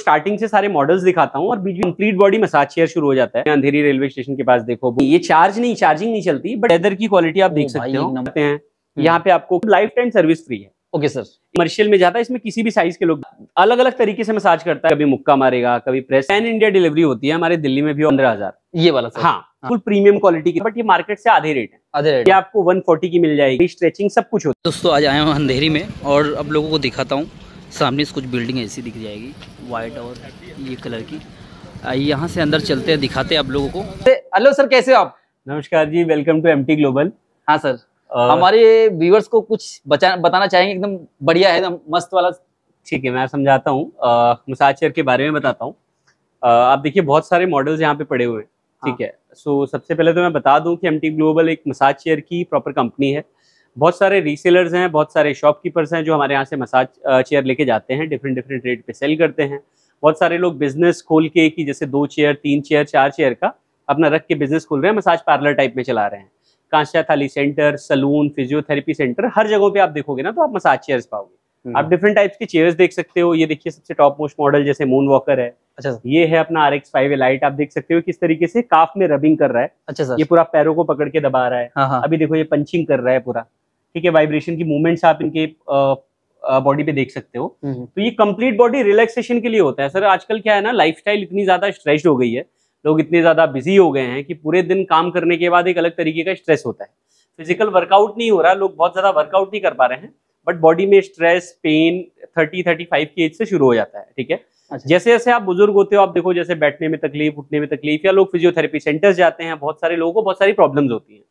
Starting से सारे models दिखाता हूँ और बीच में कंप्लीट बॉडी मसाज चेयर शुरू हो जाता है। अंधेरी रेलवे स्टेशन के पास देखो, ये चार्जिंग नहीं चलती, बट लेदर की क्वालिटी आप देख सकते हो। यहाँ पे आपको लाइफ टाइम सर्विस फ्री है। Okay sir. कमर्शियल में जाता है, इसमें किसी भी साइज के लोग अलग अलग तरीके से मसाज करता है। कभी मुक्का मारेगा, कभी प्रेस। पैन इंडिया डिलीवरी होती है हमारे दिल्ली में भी 15,000। ये वाला सर? हाँ, फुल प्रीमियम क्वालिटी की, बट ये मार्केट से आधे रेट है। ये आपको 140 की मिल जाएगी। स्ट्रेचिंग सब कुछ होता है। दोस्तों आज आया हूँ अंधेरी में और अब लोगों को दिखाता हूँ। सामने से कुछ बिल्डिंग ऐसी दिख जाएगी, वाइट और ये कलर की। यहाँ से अंदर चलते हैं, दिखाते हैं आप लोगों को। हेलो सर, कैसे हो आप? नमस्कार जी, वेलकम टू एमटी ग्लोबल। हाँ सर, हमारे व्यूअर्स को कुछ बताना चाहेंगे? एकदम बढ़िया है, एकदम मस्त वाला। ठीक है, मैं समझाता हूँ। मसाज चेयर के बारे में बताता हूँ। आप देखिए, बहुत सारे मॉडल्स यहाँ पे पड़े हुए हैं। ठीक है, सो सबसे पहले तो मैं बता दूं कि एमटी ग्लोबल एक मसाज चेयर की प्रॉपर कंपनी है। बहुत सारे रीसेलर्स हैं, बहुत सारे शॉपकीपर्स हैं जो हमारे यहाँ से मसाज चेयर लेके जाते हैं, डिफरेंट रेट पे सेल करते हैं। बहुत सारे लोग बिजनेस खोल के कि जैसे 2 चेयर 3 चेयर 4 चेयर का अपना रख के बिजनेस खोल रहे हैं, मसाज पार्लर टाइप में चला रहे हैं। कांस्या थाली सेंटर, सलून, फिजियोथेरेपी सेंटर, हर जगहों पे आप देखोगे ना तो आप मसाज चेयर्स पाओगे। आप डिफरेंट टाइप्स की चेयर्स देख सकते हो। ये देखिए, सबसे टॉप मोस्ट मॉडल जैसे मून वॉकर है। अच्छा, ये है अपना RX5 लाइट। आप देख सकते हो किस तरीके से काफ में रबिंग कर रहा है। अच्छा सर। ये पूरा पैरों को पकड़ के दबा रहा है। हाँ। अभी देखो, ये पंचिंग कर रहा है पूरा। ठीक है, वाइब्रेशन की मूवमेंट्स आप इनके बॉडी पे देख सकते हो। तो ये कंप्लीट बॉडी रिलैक्सेशन के लिए होता है। सर आजकल क्या है ना, लाइफस्टाइल इतनी ज्यादा स्ट्रेस्ड हो गई है, लोग इतने ज्यादा बिजी हो गए हैं कि पूरे दिन काम करने के बाद एक अलग तरीके का स्ट्रेस होता है। फिजिकल वर्कआउट नहीं हो रहा, लोग बहुत ज्यादा वर्कआउट नहीं कर पा रहे हैं, बट बॉडी में स्ट्रेस, पेन 30-35 की एज से शुरू हो जाता है। ठीक है, जैसे जैसे आप बुजुर्ग होते हो, आप देखो जैसे बैठने में तकलीफ, उठने में तकलीफ, या लोग फिजियोथेरेपी सेंटर्स जाते हैं, बहुत सारे लोगों को बहुत सारी प्रॉब्लम्स होती हैं।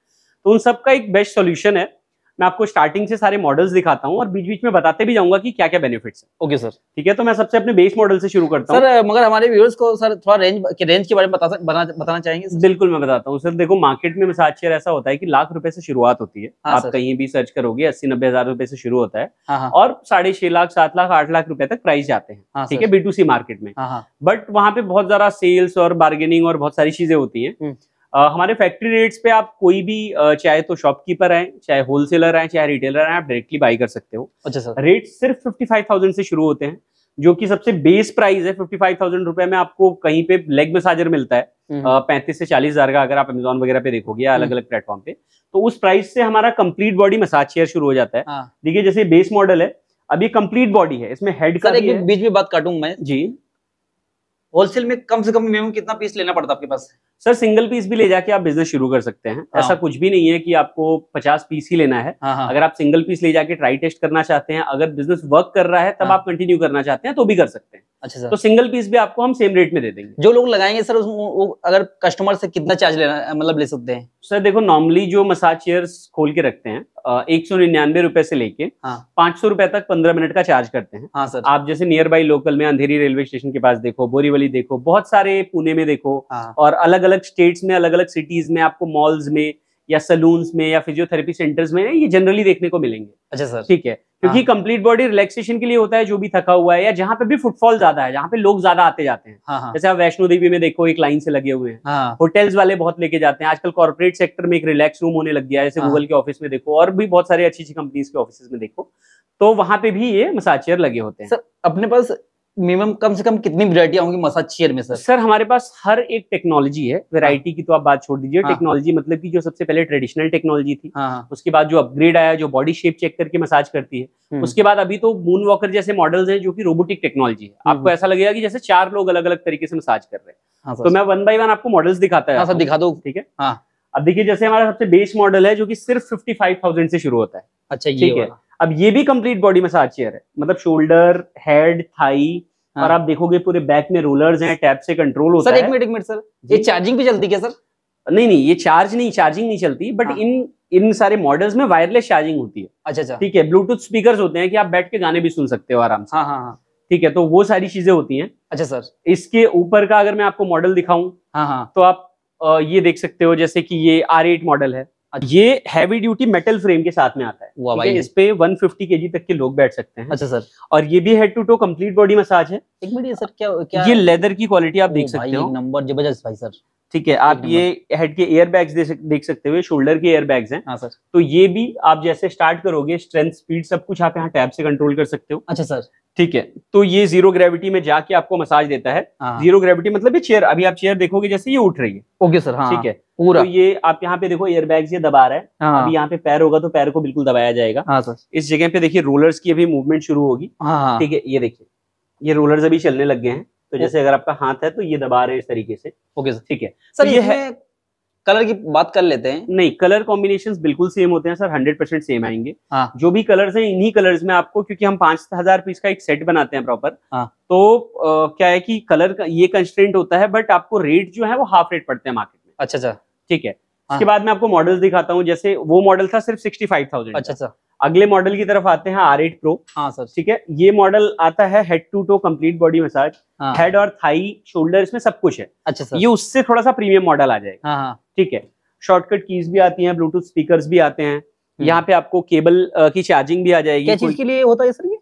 तो उन सब का एक बेस्ट सोल्यूशन है। मैं आपको स्टार्टिंग से सारे मॉडल्स दिखाता हूँ और बीच बीच में बताते भी जाऊंगा कि क्या क्या बेनिफिट्स है। Okay sir. ठीक है, तो मैं सबसे अपने बेस मॉडल से शुरू करता हूँ। सर मगर हमारे व्यूअर्स को सर थोड़ा रेंज के बारे में बताना चाहेंगे सर? बिल्कुल, मैं बताता हूँ। सर देखो, मार्केट में मसाज चेयर ऐसा होता है कि लाख रुपए से शुरुआत होती है। आप कहीं भी सर्च करोगे 80-90 हजार रुपए से शुरू होता है। और 6.5 लाख 7 लाख 8 लाख रुपए तक प्राइस जाते हैं। ठीक है, B2C मार्केट में। बट वहां पे बहुत ज्यादा सेल्स और बार्गेनिंग और बहुत सारी चीजें होती हैं। हमारे फैक्ट्री रेट्स पे आप कोई भी चाहे तो शॉपकीपर आए, चाहे होलसेलर आए, चाहे रिटेलर आए, आप डायरेक्टली बाई कर सकते हो। अच्छा सर। रेट सिर्फ 55,000 से शुरू होते हैं, जो कि सबसे बेस प्राइस है। 55,000 रुपए में आपको कहीं पे लेग मसाजर मिलता है 35 से 40 हजार का, अगर आप अमेजोन वगैरह पे देखोगे या अलग अलग प्लेटफॉर्म पे। तो उस प्राइस से हमारा कंप्लीट बॉडी मसाज चेयर शुरू हो जाता है। देखिए, जैसे बेस मॉडल है, अब ये कंप्लीट बॉडी है, इसमें हेड का एक बीच में बात काटूंगा मैं जी। होलसेल में कम से कम मिनिमम कितना पीस लेना पड़ता है आपके पास? सर सिंगल पीस भी ले जाके आप बिजनेस शुरू कर सकते हैं। ऐसा कुछ भी नहीं है कि आपको 50 पीस ही लेना है। अगर आप सिंगल पीस ले जाके ट्राई टेस्ट करना चाहते हैं, अगर बिजनेस वर्क कर रहा है तब आप कंटिन्यू करना चाहते हैं तो भी कर सकते हैं। अच्छा सर। तो सिंगल पीस भी आपको हम सेम रेट में दे देंगे। जो लोग लगाएंगे सर, वो अगर कस्टमर से कितना चार्ज लेना मतलब ले सकते हैं? सर देखो, नॉर्मली जो मसाज चेयर्स खोल के रखते हैं 199 रुपए से लेके 500 रुपए तक 15 मिनट का चार्ज करते हैं। हाँ सर। आप जैसे नियर बाई लोकल में अंधेरी रेलवे स्टेशन के पास देखो, बोरीवली देखो, बहुत सारे पुणे में देखो, और अलग अलग स्टेट्स में, अलग अलग सिटीज में आपको मॉल्स में या सलून्स में या फिजियोथेरेपी सेंटर्स में ये जनरली देखने को मिलेंगे। अच्छा सर। ठीक है, क्योंकि कंप्लीट बॉडी रिलैक्सेशन के लिए होता है, जो भी थका हुआ है या जहाँ पे भी फुटफॉल ज्यादा है, जहाँ पे लोग ज्यादा आते जाते हैं। जैसे आप वैष्णो देवी में देखो, एक लाइन से लगे हुए हैं। होटल्स वाले बहुत लेके जाते हैं आजकल। कॉर्पोरेट सेक्टर में एक रिलैक्स रूम होने लग गया है, जैसे गूगल के ऑफिस में देखो, और भी बहुत सारे अच्छी अच्छी कंपनीज के ऑफिस में देखो, तो वहां पे भी ये मसाज चेयर लगे होते हैं। सर अपने पास मिनिमम कम से कम कितनी वैरायटी होंगी मसाज चेयर में? सर हमारे पास हर एक टेक्नोलॉजी है। वैरायटी की तो आप बात छोड़ दीजिए। टेक्नोलॉजी मतलब कि जो सबसे पहले ट्रेडिशनल टेक्नोलॉजी थी, उसके बाद जो अपग्रेड आया, जो बॉडी शेप चेक करके मसाज करती है, उसके बाद अभी तो मून वॉकर जैसे मॉडल्स हैं जो कि रोबोटिक टेक्नोलॉजी है। आपको ऐसा लगेगा कि जैसे 4 लोग अलग अलग तरीके से मसाज कर रहे हैं। तो मैं 1 बाय 1 आपको मॉडल्स दिखाता है। दिखा दो। ठीक है। अब देखिए, जैसे हमारा सबसे बेस मॉडल है जो कि सिर्फ 55,000 से शुरू होता है। अच्छा, ठीक है। अब ये भी कंप्लीट बॉडी मसाज चेयर है, मतलब शोल्डर, हेड, थाई, और आप देखोगे पूरे बैक में रोलर्स हैं, टैप से कंट्रोल होता है। सर एक मिनट सर, ये चार्जिंग भी चलती है क्या सर? नहीं, ये चार्जिंग नहीं चलती, बट इन सारे मॉडल्स में वायरलेस चार्जिंग होती है। अच्छा। ठीक है, ब्लूटूथ स्पीकर्स होते हैं कि आप बैठ के गाने भी सुन सकते हो आराम से। ठीक है, तो वो सारी चीजें होती हैं। अच्छा सर। इसके ऊपर का अगर मैं आपको मॉडल दिखाऊं, तो आप ये देख सकते हो, जैसे कि ये R8 मॉडल है। ये हैवी ड्यूटी मेटल फ्रेम के साथ में आता है। इस पे 150 kg तक के लोग बैठ सकते हैं। अच्छा सर। और ये भी head to toe complete body massage है। एक मिनट सर, क्या ये लेदर की क्वालिटी आप देख सकते हो। नंबर जबरदस्त भाई सर। ठीक है, आप ये हेड के एयर बैग्स देख सकते हो, शोल्डर के एयर बैग्स हैं। हाँ सर। तो ये भी आप जैसे स्टार्ट करोगे, स्ट्रेंथ, स्पीड सब कुछ आप यहाँ टैब से कंट्रोल कर सकते हो। अच्छा सर। ठीक है, तो ये जीरो ग्रेविटी में जाके आपको मसाज देता है। जीरो ग्रेविटी मतलब ये चेयर, अभी आप चेयर देखोगे जैसे ये उठ रही है। ओके सर, हाँ, ठीक है पूरा। तो ये आप यहाँ पे देखो एयरबैग्स ये दबा रहा है। हाँ, अभी यहाँ पे पैर होगा तो पैर को बिल्कुल दबाया जाएगा। हाँ सर। इस जगह पे देखिए रोलर्स की अभी मूवमेंट शुरू होगी। हाँ, ठीक है, ये देखिए ये रोलर्स अभी चलने लग गए हैं। तो जैसे अगर आपका हाथ है तो ये दबा रहे हैं इस तरीके से। Okay sir. ठीक है सर, तो ये है कलर की बात कर लेते हैं। नहीं, कलर कॉम्बिनेशंस बिल्कुल सेम होते हैं सर, 100% सेम आएंगे। हाँ। जो भी कलर्स हैं इन्हीं कलर्स में आपको, क्योंकि हम 5000 पीस का एक सेट बनाते हैं प्रॉपर। हाँ। तो क्या है कि कलर का ये कंस्ट्रेंट होता है, बट आपको रेट जो है वो हाफ रेट पड़ते हैं मार्केट में। अच्छा। ठीक है, इसके बाद मैं आपको मॉडल्स दिखाता हूँ। जैसे वो मॉडल था सिर्फ 65,000। अच्छा। अगले अगले मॉडल की तरफ आते हैं R8 Pro। हाँ सर। ठीक है, ये मॉडल आता है head to toe complete body massage. हाँ। हेड और थाई शोल्डर इसमें सब कुछ है। अच्छा सर। ये उससे थोड़ा सा प्रीमियम मॉडल आ जाएगा। हाँ। ठीक है, शॉर्टकट कीज भी आती हैं, ब्लूटूथ स्पीकर्स भी आते हैं। यहाँ पे आपको केबल की चार्जिंग भी आ जाएगी। क्या चीज के लिए होता है सर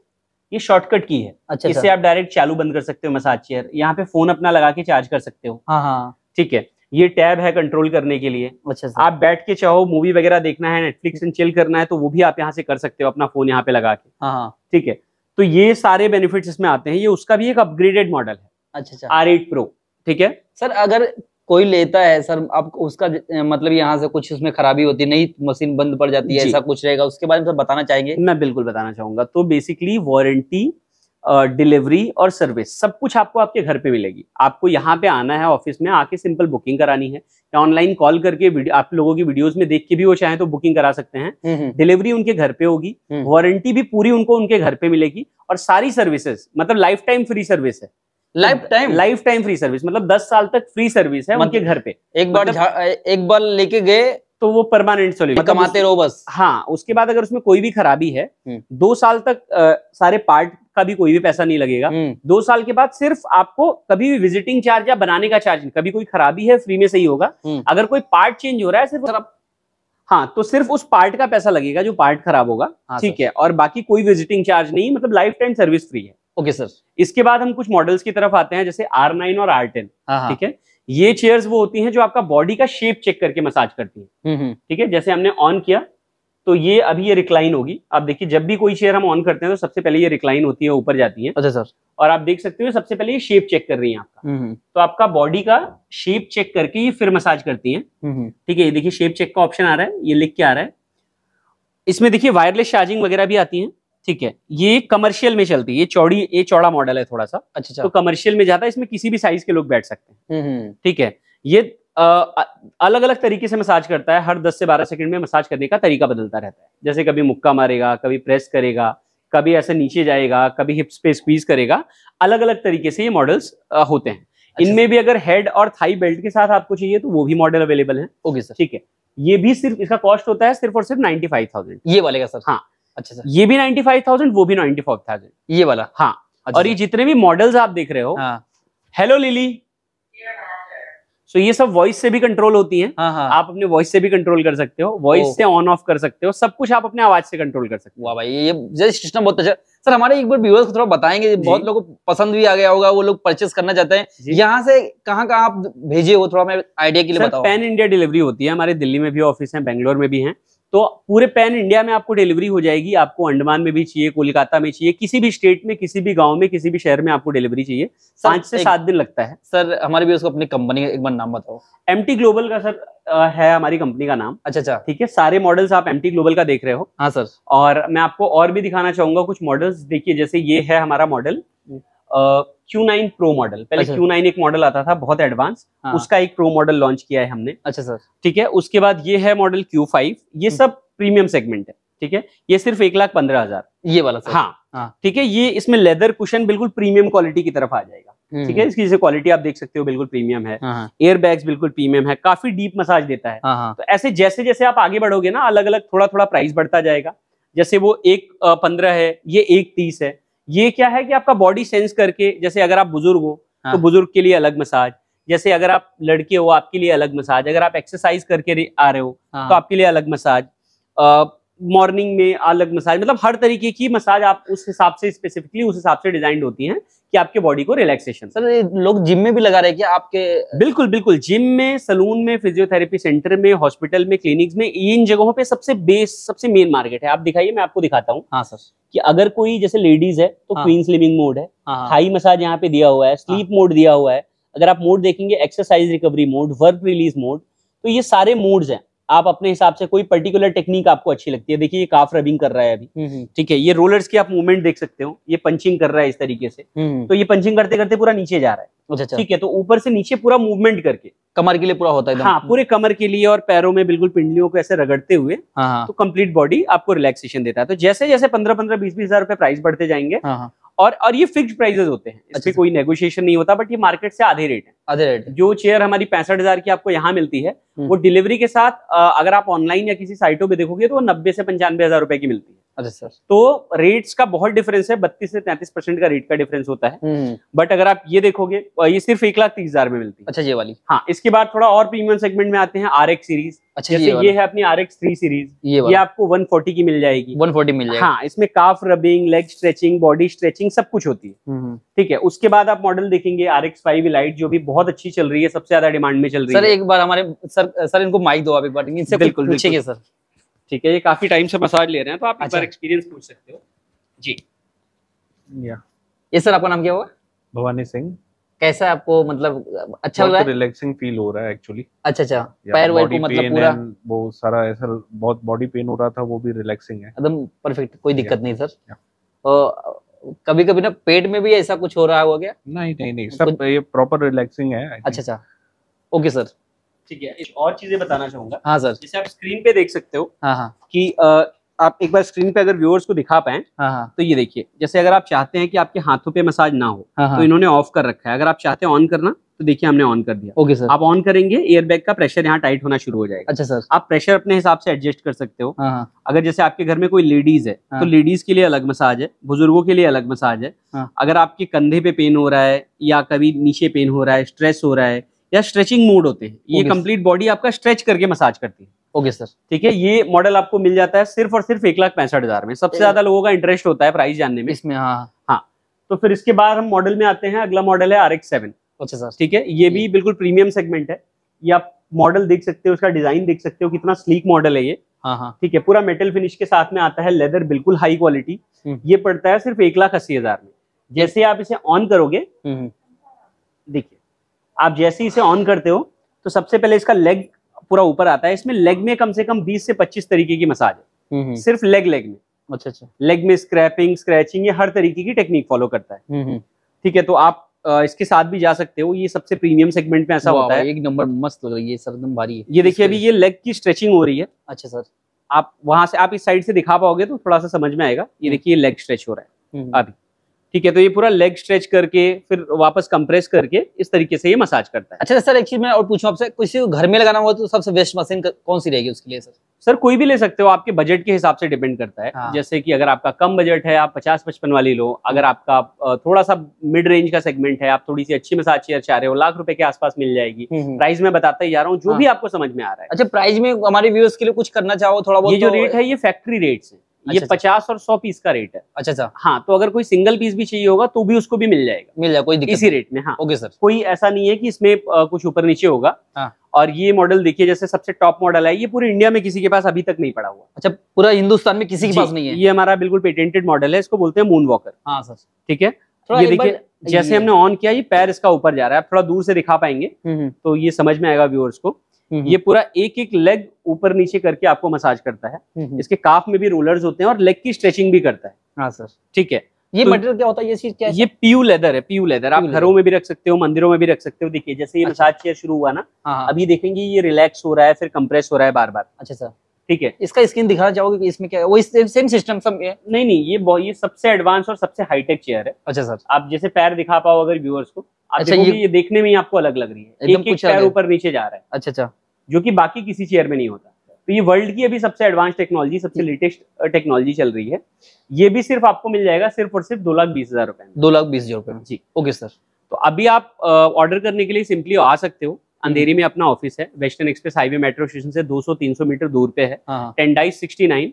ये शॉर्टकट की है। अच्छा। इससे आप डायरेक्ट चालू बंद कर सकते हो मसाज चेयर। यहाँ पे फोन अपना लगा के चार्ज कर सकते हो। हाँ। ठीक है, ये टैब है कंट्रोल करने के लिए। अच्छा सर। आप बैठ के चाहो मूवी वगैरह देखना है, नेटफ्लिक्स एंड चिल करना है तो वो भी आप यहाँ से कर सकते हो अपना फोन यहाँ पे लगा के। हाँ। ठीक है, तो ये सारे बेनिफिट्स इसमें आते हैं। ये उसका भी एक अपग्रेडेड मॉडल है। अच्छा। R8 Pro। ठीक है सर, अगर कोई लेता है सर, आप उसका मतलब यहाँ से कुछ उसमें खराबी होती है, नहीं मशीन बंद पड़ जाती है, ऐसा कुछ रहेगा, उसके बारे में सर बताना चाहेंगे? मैं बिल्कुल बताना चाहूंगा। तो बेसिकली वारंटी, डिलीवरी और सर्विस सब कुछ आपको आपके घर पे मिलेगी। आपको यहाँ पे आना है ऑफिस में, आके सिंपल बुकिंग करानी है, या ऑनलाइन कॉल करके आप लोगों की वीडियोस में देख के भी वो चाहे तो बुकिंग करा सकते हैं। डिलीवरी उनके घर पे होगी, वारंटी भी पूरी उनको उनके घर पे मिलेगी, और सारी सर्विसेज मतलब लाइफ टाइम फ्री सर्विस है। लाइफ टाइम फ्री सर्विस मतलब 10 साल तक फ्री सर्विस है उनके घर पे। एक बार लेके गए तो वो परमानेंट सोल्यूशन, कमाते रहो बस। हाँ, उसके बाद अगर उसमें कोई भी खराबी है 2 साल तक सारे पार्ट का भी कोई भी पैसा नहीं लगेगा। 2 साल के बाद सिर्फ आपको कभी भी विजिटिंग चार्ज या बनाने का चार्ज नहीं, कभी कोई खराबी है फ्री में सही होगा। अगर कोई पार्ट चेंज हो रहा है सिर्फ हाँ, तो सिर्फ उस पार्ट का पैसा लगेगा जो पार्ट खराब होगा। ठीक है, और बाकी कोई विजिटिंग चार्ज नहीं, मतलब लाइफ टाइम सर्विस फ्री है। Okay sir. इसके बाद हम कुछ मॉडल्स की तरफ आते हैं, जैसे R9 और R10। ठीक है, ये चेयर्स वो होती हैं जो आपका बॉडी का शेप चेक करके मसाज करती हैं। ठीक है, जैसे हमने ऑन किया तो ये अभी ये रिक्लाइन होगी। आप देखिए जब भी कोई चेयर हम ऑन करते हैं तो सबसे पहले ये रिक्लाइन होती है, ऊपर जाती है। अच्छा सर। और आप देख सकते हो सबसे पहले ये शेप चेक कर रही है आपका। तो आपका बॉडी का शेप चेक करके ये फिर मसाज करती हैं। ठीक है, ये देखिए शेप चेक का ऑप्शन आ रहा है, ये लिख के आ रहा है। इसमें देखिए वायरलेस चार्जिंग वगैरह भी आती है। ठीक है, ये कमर्शियल में चलती है, ये चौड़ा मॉडल है थोड़ा सा। अच्छा। तो कमर्शियल में जाता है, इसमें किसी भी साइज के लोग बैठ सकते हैं। ठीक है, ये अलग अलग तरीके से मसाज करता है। हर 10 से 12 सेकंड में मसाज करने का तरीका बदलता रहता है। जैसे कभी मुक्का मारेगा, कभी प्रेस करेगा, कभी ऐसे नीचे जाएगा, कभी हिप्स पे स्क्वीज करेगा। अलग अलग तरीके से ये मॉडल्स होते हैं। इनमें भी अगर हेड और थाई बेल्ट के साथ आपको चाहिए तो वो भी मॉडल अवेलेबल है। Okay sir. ठीक है, ये भी सिर्फ इसका कॉस्ट होता है सिर्फ और सिर्फ 95,000। ये वाले का सर? हाँ। अच्छा सर, ये भी 95,000, वो भी 94,000। ये वाला? हाँ। अच्छा, और ये जितने भी मॉडल्स आप देख रहे हो, हेलो लिली, सो ये सब वॉइस से भी कंट्रोल होती हैं। आप अपने वॉइस से भी कंट्रोल कर सकते हो, वॉइस से ऑन ऑफ कर सकते हो, सब कुछ आप अपने आवाज से कंट्रोल कर सकते हो। वाह भाई, ये सिस्टम बहुत अच्छा। सर, हमारे एक बार व्यूअर्स को थोड़ा बताएंगे, बहुत लोगों को पसंद भी आ गया होगा, वो लोग परचेस करना चाहते हैं। यहाँ से कहाँ आप भेजे हो, थोड़ा मैं आइडिया के लिए बताओ। पैन इंडिया डिलीवरी होती है, हमारे दिल्ली में भी ऑफिस है, बेंगलोर में भी है। तो पूरे पैन इंडिया में आपको डिलीवरी हो जाएगी। आपको अंडमान में भी चाहिए, कोलकाता में चाहिए, किसी भी स्टेट में, किसी भी गांव में, किसी भी शहर में आपको डिलीवरी चाहिए। 5 से 7 दिन लगता है। सर, हमारे भी उसको अपनी कंपनी का एक बार नाम बताओ। MT ग्लोबल का सर है हमारी कंपनी का नाम। अच्छा। ठीक है, सारे मॉडल्स आप MT ग्लोबल का देख रहे हो। हाँ सर। और मैं आपको और भी दिखाना चाहूंगा कुछ मॉडल्स। देखिए जैसे ये है हमारा मॉडल Q9 Pro मॉडल। पहले Q9 एक मॉडल आता था बहुत एडवांस, उसका एक प्रो मॉडल लॉन्च किया है हमने। अच्छा सर। ठीक है, उसके बाद ये है मॉडल Q5। ये सब प्रीमियम सेगमेंट है। ठीक है, ये सिर्फ 1,15,000 ये वाला सर। हाँ। ठीक है, ये इसमें लेदर कुशन बिल्कुल प्रीमियम क्वालिटी की तरफ आ जाएगा। ठीक है, इसकी जैसे क्वालिटी आप देख सकते हो बिल्कुल प्रीमियम है। एयर बैग्स बिल्कुल प्रीमियम है, काफी डीप मसाज देता है। तो ऐसे जैसे जैसे आप आगे बढ़ोगे ना, अलग अलग थोड़ा थोड़ा प्राइस बढ़ता जाएगा। जैसे वो 1,15 है, ये 1,30 है। ये क्या है कि आपका बॉडी सेंस करके, जैसे अगर आप बुजुर्ग हो तो बुजुर्ग के लिए अलग मसाज, जैसे अगर आप लड़के हो आपके लिए अलग मसाज, अगर आप एक्सरसाइज करके आ रहे हो तो आपके लिए अलग मसाज, मॉर्निंग में अलग मसाज, मतलब हर तरीके की मसाज आप उस हिसाब से स्पेसिफिकली उस हिसाब से डिजाइन होती हैं कि कि आपके बॉडी को रिलैक्सेशन। सर ये लोग जिम में भी लगा रहे हैं क्या आपके? बिल्कुल बिल्कुल, जिम में, सलून में, फिजियोथेरेपी सेंटर में, हॉस्पिटल में, क्लिनिक्स में, इन जगहों पे सबसे मेन मार्केट है। आप दिखाइए, मैं आपको दिखाता हूँ। हाँ सर। कि अगर कोई जैसे लेडीज है तो क्वीन स्लिमिंग मोड है, हाई मसाज यहाँ पे दिया हुआ है, स्लीप मोड दिया हुआ है। अगर आप मोड देखेंगे, exercise recovery mode, work release mode, तो ये सारे मोड्स हैं। आप अपने हिसाब से कोई पर्टिकुलर टेक्निक आपको अच्छी लगती है। देखिए ये काफ रबिंग कर रहा है अभी, ठीक है। ये रोलर्स की आप मूवमेंट देख सकते हो, ये पंचिंग कर रहा है इस तरीके से, तो ये पंचिंग करते करते पूरा नीचे जा रहा है, ठीक है। तो ऊपर से नीचे पूरा मूवमेंट करके कमर के लिए पूरा होता है। हाँ, पूरे कमर के लिए, और पैरों में बिल्कुल पिंडलियों को ऐसे रगड़ते हुए, तो कंप्लीट बॉडी आपको रिलैक्सेशन देता है। तो जैसे जैसे 15-15, 20-20 हजार रुपए प्राइस बढ़ते जाएंगे, और ये फिक्स्ड प्राइसेस होते हैं, इसमें कोई नेगोशिएशन नहीं होता, बट ये मार्केट से आधे रेट है। आधे रेट। जो चेयर हमारी 65,000 की आपको यहाँ मिलती है, वो डिलीवरी के साथ अगर आप ऑनलाइन या किसी साइटों पे देखोगे तो वो 90 से 95 हजार रुपए की मिलती है। अच्छा सर। तो रेट्स का बहुत डिफरेंस है, 32 से 33% का रेट का डिफरेंस होता है। बट अगर आप ये देखोगे, ये सिर्फ 1,30,000 में मिलती है। अच्छा, ये वाली। हाँ, इसके बाद थोड़ा और प्रीमियम सेगमेंट में आते हैं, RX सीरीज। अच्छा, जैसे ये है अपनी RX 3 सीरीज, ये आपको 140 की मिल जाएगी। 140 मिल जाएगी। हाँ, इसमें calf rubbing, leg stretching, body stretching सब कुछ होती है, ठीक है। उसके बाद आप मॉडल देखेंगे RX 5 Elite, जो भी बहुत अच्छी चल रही है, सबसे ज्यादा डिमांड में चल रही है। सर एक बार हमारे सर इनको माइक दो, अभी बात इनसे बिल्कुल पूछिए सर। ठीक है, ये काफी टाइम से मसाज ले रहे हैं, तो आप एक बार एक्सपीरियंस पूछ सकते हो जी। ये सर आपका नाम क्या हुआ? भवानी सिंह। कैसा आपको, मतलब अच्छा लग रहा है? रिलैक्सिंग फील हो रहा है एक्चुअली। अच्छा, पैर वैर को मतलब पूरा वो सारा ऐसा बहुत बॉडी पेन हो रहा था, वो भी रिलैक्सिंग है एकदम परफेक्ट, कोई दिक्कत नहीं सर। कभी कभी ना पेट में भी ऐसा कुछ हो रहा है, हो गया? नहीं, सब ये प्रॉपर रिलैक्सिंग है। अच्छा, ओके सर, ठीक है। एक और चीजें बताना चाहूंगा। हाँ सर। जैसे आप स्क्रीन पे देख सकते हो, हाँ, कि आप एक बार स्क्रीन पे अगर व्यूअर्स को दिखा पाए, तो ये देखिए, जैसे अगर आप चाहते हैं कि आपके हाथों पे मसाज ना हो, तो इन्होंने ऑफ कर रखा है। अगर आप चाहते हैं ऑन करना, तो देखिए हमने ऑन कर दिया। Okay sir. आप ऑन करेंगे, एयरबैग का प्रेशर यहाँ टाइट होना शुरू हो जाएगा। अच्छा सर। आप प्रेशर अपने हिसाब से एडजस्ट कर सकते हो। अगर जैसे आपके घर में कोई लेडीज है, तो लेडीज के लिए अलग मसाज है, बुजुर्गों के लिए अलग मसाज है। अगर आपके कंधे पे पेन हो रहा है, या कभी नीचे पेन हो रहा है, स्ट्रेस हो रहा है, या स्ट्रेचिंग मूड होते हैं, ये कंप्लीट बॉडी आपका स्ट्रेच करके मसाज करती है। ओके सर, ठीक है। ये मॉडल आपको मिल जाता है सिर्फ और सिर्फ 1,65,000 में। सबसे ज्यादा लोगों का इंटरेस्ट होता है प्राइस जानने में इसमें। हाँ। तो फिर इसके बाद हम मॉडल में आते हैं। अगला मॉडल है RX 7। अच्छा सर। ठीक है, ये भी बिल्कुल प्रीमियम सेगमेंट है। ये आप मॉडल देख सकते हो, उसका डिजाइन देख सकते हो, कितना स्लीक मॉडल है ये। ठीक है, पूरा मेटल फिनिश के साथ में आता है, लेदर बिल्कुल हाई क्वालिटी। ये पड़ता है सिर्फ 1,80,000 में। जैसे आप इसे ऑन करोगे, देखिए आप जैसे इसे ऑन करते हो, तो सबसे पहले इसका लेग पूरा ऊपर आता है। इसमें लेग में कम से कम 20 से 25 तरीके की मसाज है, सिर्फ लेग में। अच्छा, लेग में स्क्रैपिंग, स्क्रैचिंग, ये हर तरीके की टेक्निक फॉलो करता है। ठीक है, तो आप इसके साथ भी जा सकते हो। ये सबसे प्रीमियम सेगमेंट में ऐसा होता है। एक नंबर मस्त लग रही है सर, एकदम भारी है। ये देखिए, अभी ये लेग की स्ट्रेचिंग हो रही है। अच्छा सर। आप वहां से, आप इस साइड से दिखा पाओगे तो थोड़ा सा समझ में आएगा। ये देखिए, लेग स्ट्रेच हो रहा है अभी। ठीक है, तो ये पूरा लेग स्ट्रेच करके फिर वापस कंप्रेस करके इस तरीके से ये मसाज करता है। अच्छा सर, एक चीज मैं और पूछूं आपसे, किसी को घर में लगाना हो तो सबसे बेस्ट मशीन कौन सी रहेगी उसके लिए सर? सर कोई भी ले सकते हो, आपके बजट के हिसाब से डिपेंड करता है। जैसे कि अगर आपका कम बजट है, आप 50-55 वाली लो। अगर आपका थोड़ा सा मिड रेंज का सेगमेंट है, आप थोड़ी सी अच्छी मसाज चेयर चाह रहे हो, लाख रुपए के आसपास मिल जाएगी। प्राइस में बताता ही जा रहा हूँ, जो भी आपको समझ में आ रहा है। अच्छा, प्राइस में हमारे व्यूअर्स के लिए कुछ करना चाहो थोड़ा बहुत? ये जो रेट है, ये फैक्ट्री रेट्स है। ये 50 और 100 पीस का रेट है। अच्छा। हाँ, तो अगर कोई सिंगल पीस भी चाहिए होगा तो भी उसको भी मिल जाएगा, कोई दिक्कत इसी रेट में। हाँ, ओके सर। कोई ऐसा नहीं है कि इसमें कुछ ऊपर नीचे होगा। और ये मॉडल देखिए, जैसे सबसे टॉप मॉडल है, ये पूरे इंडिया में किसी के पास अभी तक नहीं पड़ा हुआ। अच्छा, पूरा हिंदुस्तान में किसी के पास नहीं है? ये हमारा बिल्कुल पेटेंटेड मॉडल है, इसको बोलते हैं मून वॉकर। हाँ सर। ठीक है, ये देखिए, जैसे हमने ऑन किया, ये पैर इसका ऊपर जा रहा है। आप थोड़ा दूर से दिखा पाएंगे तो ये समझ में आएगा व्यूअर्स को। ये पूरा एक लेग ऊपर नीचे करके आपको मसाज करता है। इसके काफ में भी रोलर्स होते हैं और लेग की स्ट्रेचिंग भी करता है। हाँ सर। ठीक है, ये मटेरियल क्या होता है? ये चीज क्या है? ये प्यू लेदर है। प्यू लेदर आप घरों में भी रख सकते हो, मंदिरों में भी रख सकते हो। देखिए, जैसे ये मसाज चेयर शुरू हुआ ना, अभी देखेंगे ये रिलैक्स हो रहा है, फिर कंप्रेस हो रहा है बार बार। अच्छा सर। ठीक है, इसका स्क्रीन दिखाना चाहोगे कि इसमें क्या है? वो सेम सिस्टम सब है? नहीं, ये सबसे एडवांस और सबसे हाईटेक चेयर है। अच्छा सर। आप जैसे पैर दिखा पाओ अगर व्यूअर्स को, आप अच्छा, ये देखने में ही आपको अलग लग रही है। एक पैर ऊपर नीचे जा रहा है। अच्छा, जो कि बाकी किसी चेयर में नहीं होता। तो ये वर्ल्ड की अभी सबसे एडवांस टेक्नोलॉजी, सबसे लेटेस्ट टेक्नोलॉजी चल रही है। ये भी सिर्फ आपको मिल जाएगा सिर्फ और सिर्फ 2,20,000 रुपए में। 2,20,000 रुपए में जी। Okay sir. तो अभी आप ऑर्डर करने के लिए सिंपली आ सकते हो। अंधेरी में अपना ऑफिस है, western express highway metro station से 200-300 मीटर दूर पे है। टेंडाइस 69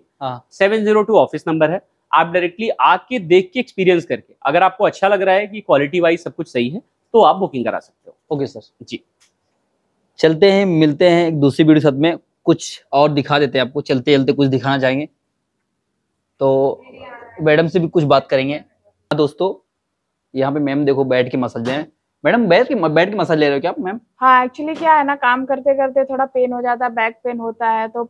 702 ऑफिस नंबर है। आप डायरेक्टली आके देख के एक्सपीरियंस करके, अगर आपको अच्छा लग रहा है कि क्वालिटी वाइज सब कुछ सही है तो आप बुकिंग करा सकते हो। ओके सर जी, चलते हैं, मिलते हैं एक दूसरी वीडियो साथ में, कुछ और दिखा देते हैं आपको, चलते चलते कुछ दिखाना चाहेंगे तो मैडम से भी कुछ बात करेंगे। दोस्तों यहाँ पे मैम देखो बैठ के मसाज ले, मैडम बैठ के मसाज ले रहे हो क्या आप मैम? हाँ, एक्चुअली क्या है ना, काम करते करते थोड़ा पेन हो जाता है, बैक पेन होता है, तो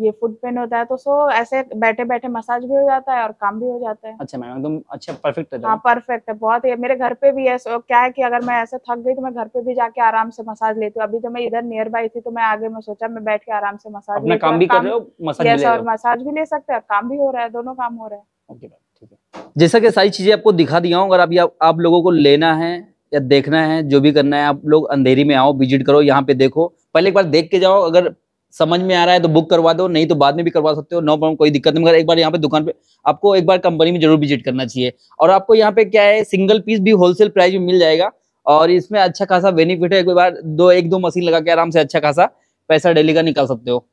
ये फुट पेन होता है, तो सो ऐसे बैठे बैठे मसाज भी हो जाता है और काम भी हो जाता है। अच्छा मैम एकदम अच्छा परफेक्ट है। हाँ परफेक्ट है, बहुत है। मेरे घर पे भी है, क्या है कि अगर मैं ऐसे थक गई तो मैं घर पे भी जाके आराम से मसाज लेती हूँ। अभी तो मैं इधर नियर बाई थी तो मैं आगे मैं सोचा मैं बैठ के आराम से मसाज अपना काम भी कर रहे हो, मसाज भी ले रहे हो। मसाज भी ले सकते हैं और काम भी हो रहा है, दोनों काम हो रहा है। ओके ठीक है। जैसा कि सारी चीजें आपको दिखा दिया हूँ, अगर अभी आप लोगों को लेना है या देखना है, जो भी करना है, आप लोग अंधेरी में आओ, विजिट करो, यहाँ पे देखो, पहले एक बार देख के जाओ, अगर समझ में आ रहा है तो बुक करवा दो, नहीं तो बाद में भी करवा सकते हो, नो प्रॉब्लम, कोई दिक्कत नहीं। मगर एक बार यहाँ पे दुकान पे आपको एक बार कंपनी में जरूर विजिट करना चाहिए। और आपको यहाँ पे क्या है, सिंगल पीस भी होलसेल प्राइस में मिल जाएगा और इसमें अच्छा खासा बेनिफिट है। एक बार एक दो मशीन लगा के आराम से अच्छा खासा पैसा डेली का निकाल सकते हो।